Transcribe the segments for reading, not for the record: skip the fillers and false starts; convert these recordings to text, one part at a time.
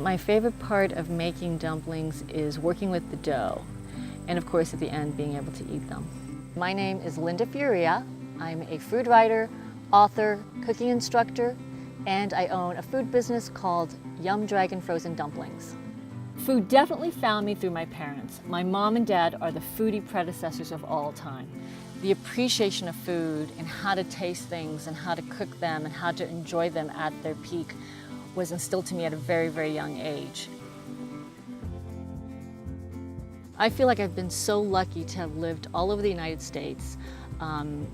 My favorite part of making dumplings is working with the dough, and of course at the end being able to eat them. My name is Furiya. I'm a food writer, author, cooking instructor, and I own a food business called Yum Dragon Frozen Dumplings. Food definitely found me through my parents. My mom and dad are the foodie predecessors of all time. The appreciation of food and how to taste things and how to cook them and how to enjoy them at their peak was instilled to me at a very, very young age. I feel like I've been so lucky to have lived all over the United States,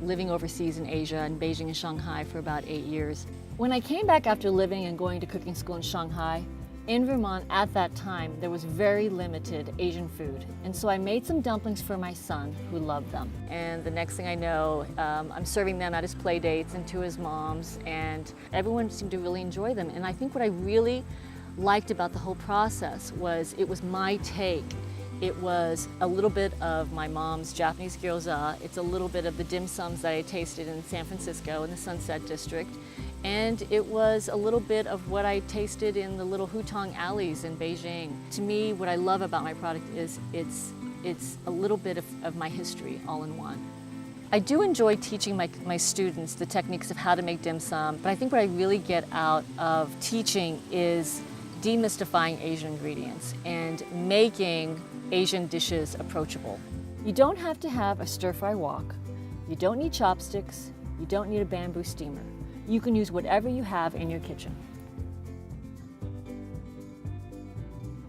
living overseas in Asia, in Beijing and Shanghai for about 8 years. When I came back after living and going to cooking school in Shanghai, in Vermont at that time, there was very limited Asian food. And so I made some dumplings for my son who loved them. And the next thing I know, I'm serving them at his play dates and to his mom's, and everyone seemed to really enjoy them. And I think what I really liked about the whole process was it was my take. It was a little bit of my mom's Japanese gyoza. It's a little bit of the dim sums that I tasted in San Francisco in the Sunset District. And it was a little bit of what I tasted in the little hutong alleys in Beijing. To me, what I love about my product is it's a little bit of my history all in one. I do enjoy teaching my students the techniques of how to make dim sum, but I think what I really get out of teaching is demystifying Asian ingredients and making Asian dishes approachable. You don't have to have a stir-fry wok. You don't need chopsticks. You don't need a bamboo steamer. You can use whatever you have in your kitchen.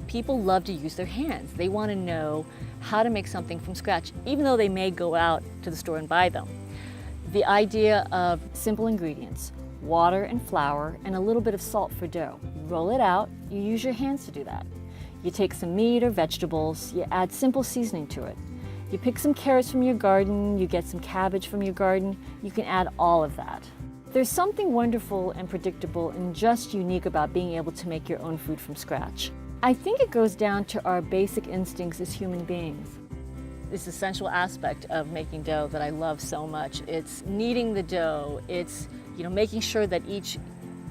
People love to use their hands. They want to know how to make something from scratch, even though they may go out to the store and buy them. The idea of simple ingredients, water and flour, and a little bit of salt for dough. You roll it out, you use your hands to do that. You take some meat or vegetables, you add simple seasoning to it. You pick some carrots from your garden, you get some cabbage from your garden, you can add all of that. There's something wonderful and predictable and just unique about being able to make your own food from scratch. I think it goes down to our basic instincts as human beings. This essential aspect of making dough that I love so much. It's kneading the dough, it's making sure that each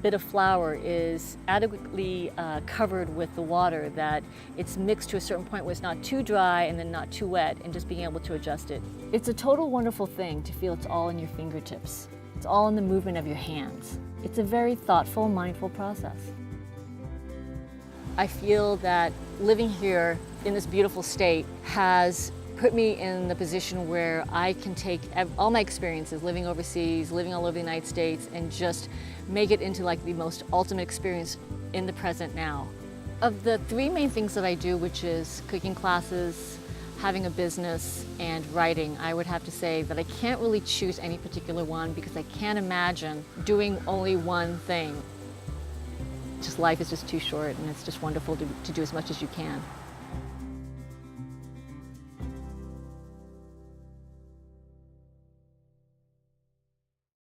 bit of flour is adequately covered with the water, that it's mixed to a certain point where it's not too dry and then not too wet, and just being able to adjust it. It's a total wonderful thing to feel it's all in your fingertips. It's all in the movement of your hands. It's a very thoughtful, mindful process. I feel that living here in this beautiful state has put me in the position where I can take all my experiences, living overseas, living all over the United States, and just make it into like the most ultimate experience in the present now. Of the 3 main things that I do, which is cooking classes, having a business, and writing, I would have to say that I can't really choose any particular one because I can't imagine doing only one thing. Just life is just too short, and it's just wonderful to do as much as you can.